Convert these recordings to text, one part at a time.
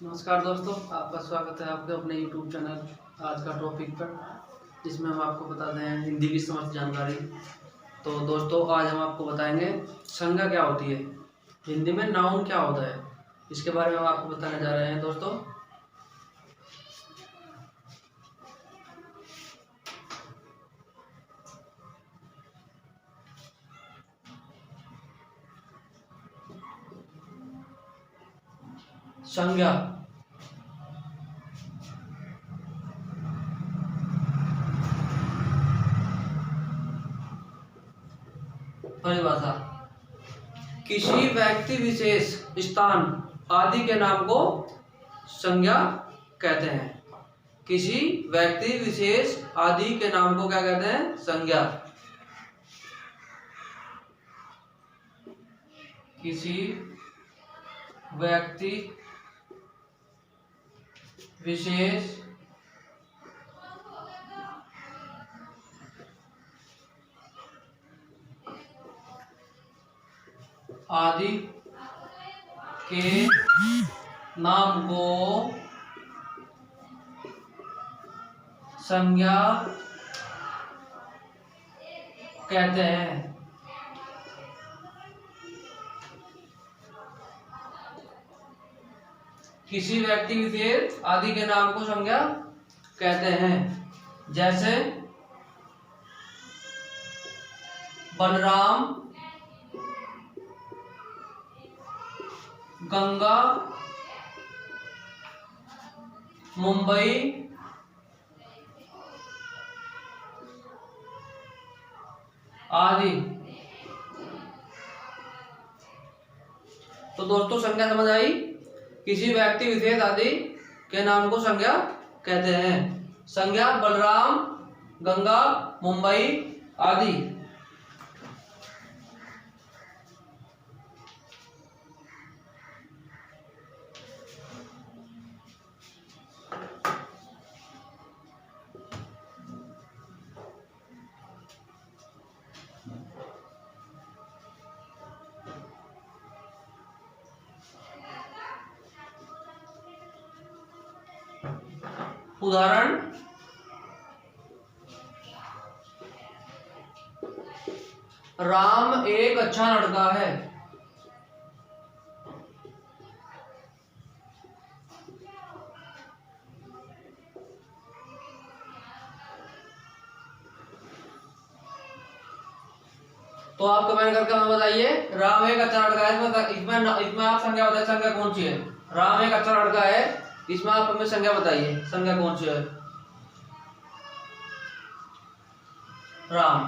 नमस्कार दोस्तों, आपका स्वागत है आपके अपने YouTube चैनल आज का टॉपिक पर, जिसमें हम आपको बताते हैं हिंदी की समस्त जानकारी। तो दोस्तों, आज हम आपको बताएंगे संज्ञा क्या होती है, हिंदी में नाउन क्या होता है, इसके बारे में हम आपको बताने जा रहे हैं दोस्तों। संज्ञा परिभाषा किसी व्यक्ति विशेष, स्थान आदि के नाम को संज्ञा कहते हैं। किसी व्यक्ति विशेष आदि के नाम को क्या कहते हैं? संज्ञा। किसी व्यक्ति विशेष आदि के नाम को संज्ञा कहते हैं। किसी व्यक्ति विशेष आदि के नाम को संज्ञा कहते हैं। जैसे बलराम, गंगा, मुंबई, आदि। तो दोस्तों, संज्ञा समझ आई? किसी व्यक्ति विशेष आदि के नाम को संज्ञा कहते हैं। संज्ञा बलराम, गंगा, मुंबई आदि। उदाहरण, राम एक अच्छा लड़का है। तो आप कमेंट करके हमें बताइए, राम एक अच्छा लड़का है, इसमें आप संज्ञा बताइए, संज्ञा कौन सी है? राम एक अच्छा लड़का है, इसमें आप हमें संज्ञा बताइए, संज्ञा कौन सी है? राम।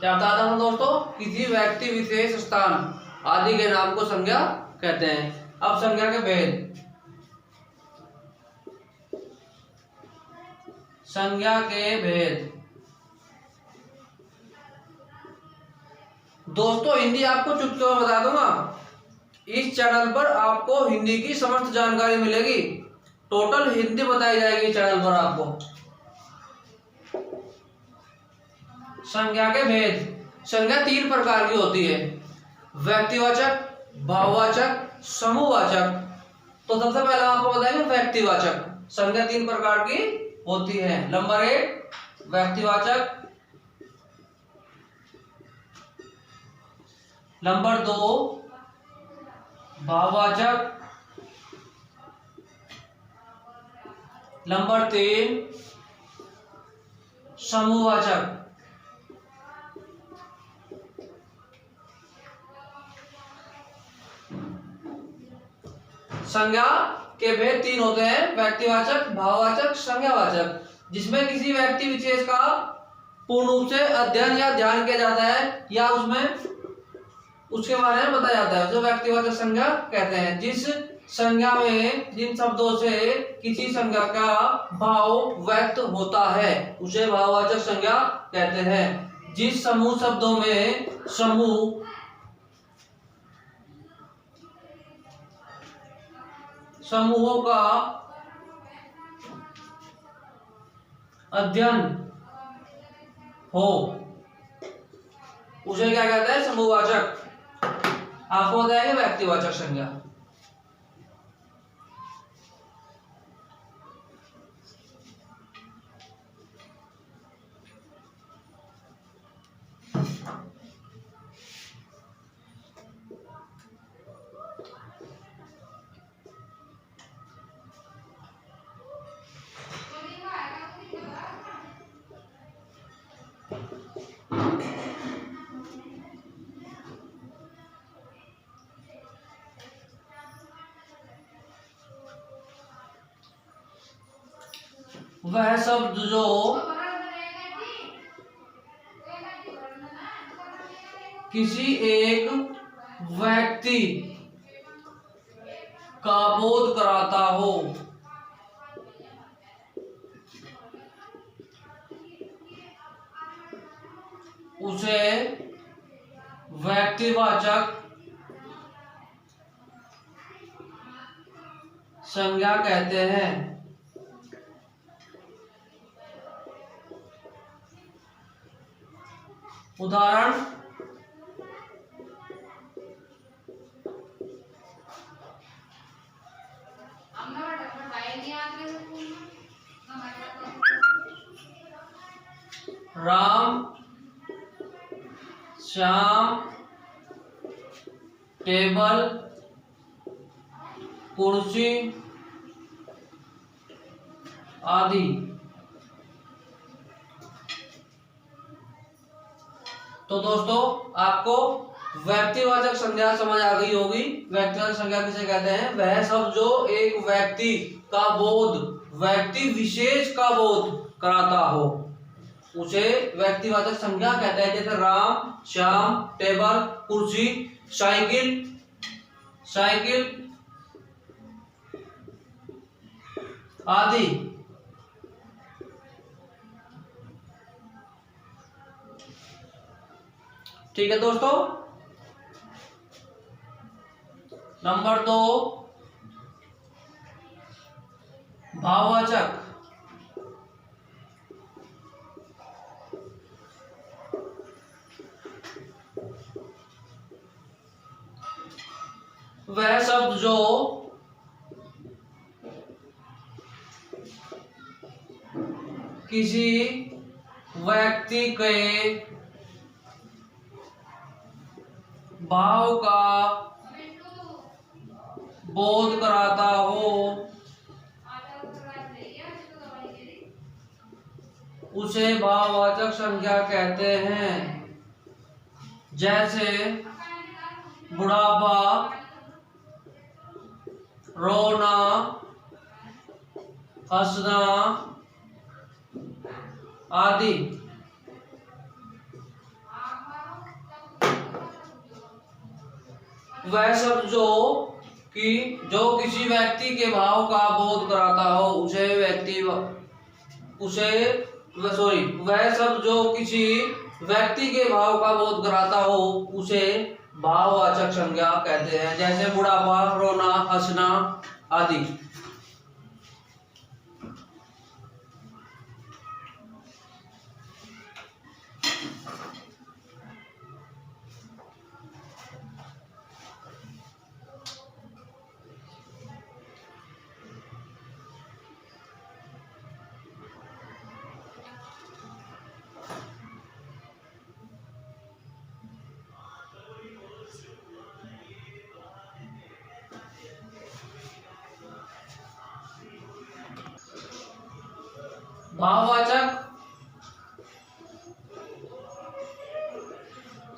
क्या बताता हूं दोस्तों? किसी व्यक्ति विशेष, स्थान आदि के नाम को संज्ञा कहते हैं। अब संज्ञा के भेद। संज्ञा के भेद दोस्तों, हिंदी आपको चुटकियों में बता दूंगा। इस चैनल पर आपको हिंदी की समस्त जानकारी मिलेगी। टोटल हिंदी बताई जाएगी चैनल पर आपको। संज्ञा के भेद। संज्ञा तीन प्रकार की होती है: व्यक्तिवाचक, भाववाचक, समूहवाचक। तो सबसे पहले आपको बताएंगे व्यक्तिवाचक। संज्ञा तीन प्रकार की होती है। नंबर 1 व्यक्तिवाचक, नंबर 2 भाववाचक, नंबर 3 समूहवाचक। संज्ञा के भेद तीन होते हैं: व्यक्तिवाचक, भाववाचक, संज्ञावाचक। जिसमें किसी व्यक्ति विशेष का पूर्ण रूप से अध्ययन या ध्यान किया जाता है, या उसमें उसके बारे में बताया जाता है, जो व्यक्तिवाचक संज्ञा कहते हैं। जिस संज्ञा में जिन शब्दों से किसी संज्ञा का भाव व्यक्त होता है, उसे भाववाचक संज्ञा कहते हैं। जिस समूह शब्दों में समूहों का अध्ययन हो, उसे क्या कहते हैं? समूहवाचक। आपको बताएंगे व्यक्तिवाचक संज्ञा। वह शब्द जो किसी एक व्यक्ति का बोध कराता हो उसे व्यक्तिवाचक संज्ञा कहते हैं। उदाहरण, राम, श्याम, टेबल, कुर्सी आदि। तो दोस्तों आपको व्यक्तिवाचक संज्ञा समझ आ गई होगी। व्यक्तिवाचक संज्ञा किसे कहते हैं? वह शब्द जो एक व्यक्ति का बोध, व्यक्ति विशेष का बोध कराता हो उसे व्यक्तिवाचक संज्ञा कहते हैं। जैसे राम, श्याम, टेबल, कुर्सी, साइकिल आदि। ठीक है दोस्तों। नंबर 2, भाववाचक। वह शब्द जो किसी व्यक्ति के भाव का बोध कराता हो उसे भाववाचक संज्ञा कहते हैं। जैसे बुढ़ापा, रोना, हंसना आदि। वह शब्द जो किसी व्यक्ति के भाव का बोध कराता हो वह शब्द जो किसी व्यक्ति के भाव का बोध कराता हो उसे भाववाचक संज्ञा कहते हैं। जैसे बुढ़ापा, रोना, हंसना आदि। भाववाचक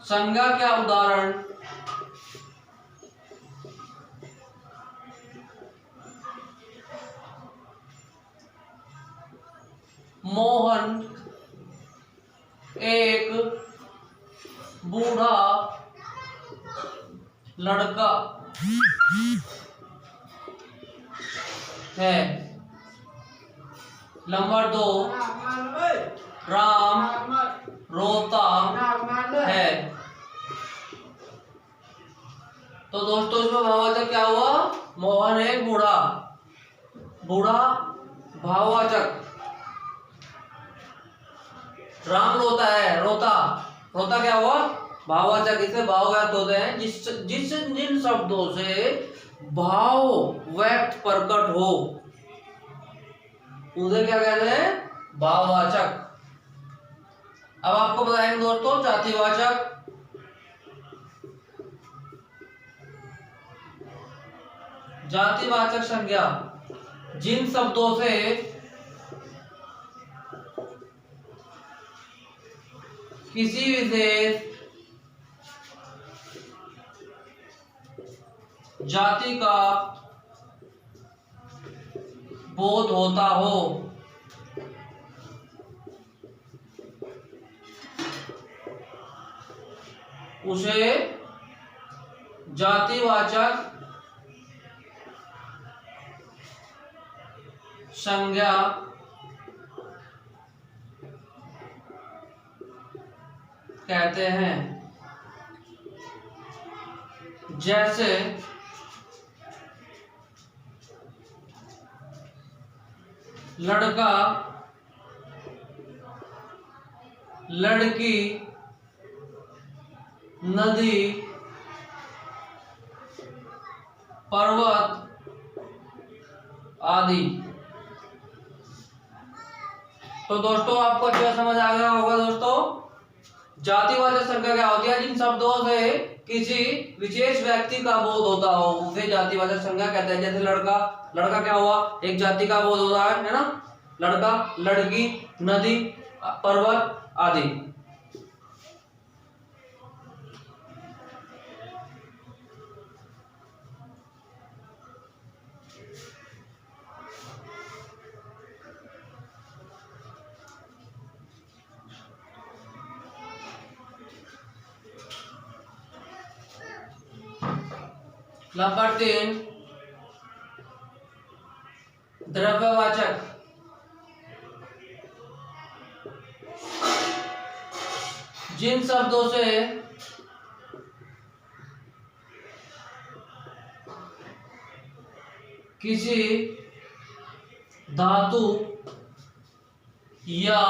संज्ञा क्या उदाहरण? मोहन एक बूढ़ा लड़का है। नंबर 2, राम रोता है। तो दोस्तों इसमें भाववाचक क्या हुआ? मोहन एक बूढ़ा भाववाचक। राम रोता है, रोता क्या हुआ? भाववाचक। इससे भाव व्यक्त होते हैं जिन शब्दों से भाव व्यक्त प्रकट हो उसे क्या कहते हैं? भाववाचक। अब आपको बताएंगे दोस्तों जातिवाचक। जातिवाचक संज्ञा जिन शब्दों से किसी विशेष जाति का बोध होता हो उसे जातिवाचक संज्ञा कहते हैं। जैसे लड़का, लड़की, नदी, पर्वत आदि। तो दोस्तों आपको अच्छा समझ आ गया होगा। दोस्तों जातिवाचक संज्ञा क्या होती है? जिन शब्दों से किसी विशेष व्यक्ति का बोध होता हो उसे जातिवाचक संज्ञा कहते हैं। जैसे लड़का, लड़का क्या हुआ? एक जाति का बोध होता है ना? लड़का, लड़की, नदी, पर्वत आदि। नंबर 3 द्रव्यवाचक। जिन शब्दों से किसी धातु या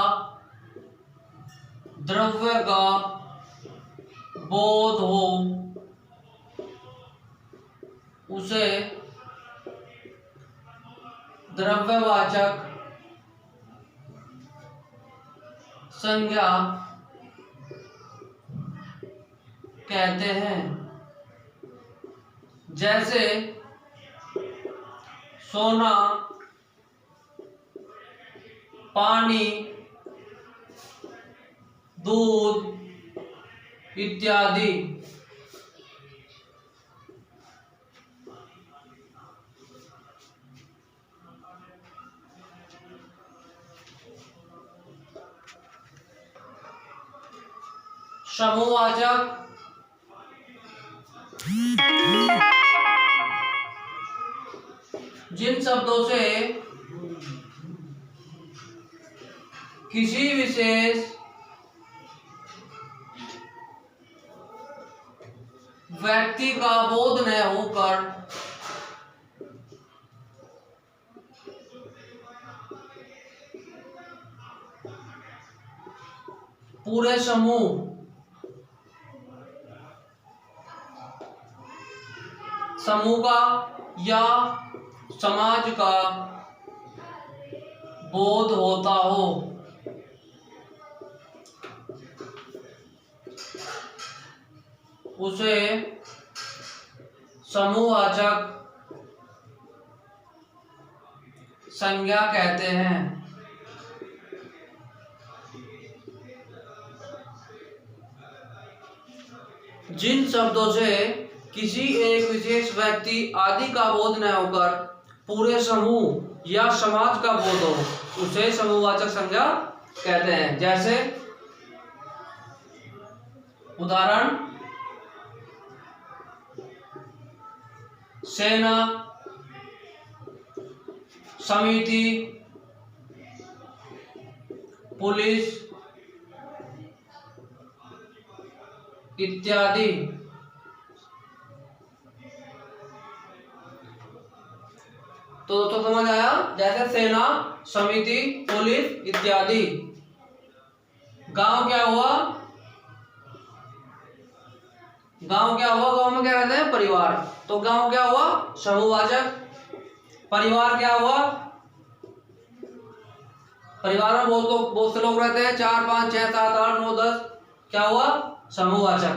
द्रव्य का बोध हो उसे द्रव्यवाचक संज्ञा कहते हैं। जैसे सोना, पानी, दूध इत्यादि। समूहवाचक जिन शब्दों से किसी विशेष व्यक्ति का बोध न होकर पूरे समूह का या समाज का बोध होता हो उसे समूहवाचक संज्ञा कहते हैं। जिन शब्दों से किसी एक विशेष व्यक्ति आदि का बोध न होकर पूरे समूह या समाज का बोध हो उसे समूहवाचक संज्ञा कहते हैं। जैसे उदाहरण सेना, समिति, पुलिस इत्यादि। तो दोस्तों समझ आया? जैसे सेना, समिति, पुलिस इत्यादि। गांव क्या हुआ? गांव क्या हुआ? गांव में क्या कहते हैं? परिवार। तो गांव क्या हुआ? समूहवाचक। परिवार क्या हुआ? परिवार में बहुत से लोग रहते हैं, 4 5 6 7 8 9 10। क्या हुआ? समूहवाचक।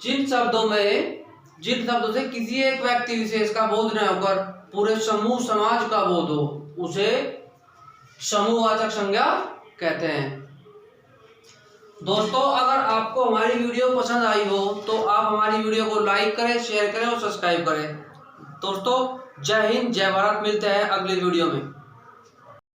जिन शब्दों से किसी एक व्यक्ति विशेष का बोध न होकर पूरे समूह समाज का बोध हो उसे समूहवाचक संज्ञा कहते हैं। दोस्तों अगर आपको हमारी वीडियो पसंद आई हो तो आप हमारी वीडियो को लाइक करें, शेयर करें और सब्सक्राइब करें। दोस्तों जय हिंद, जय भारत। मिलते हैं अगली वीडियो में।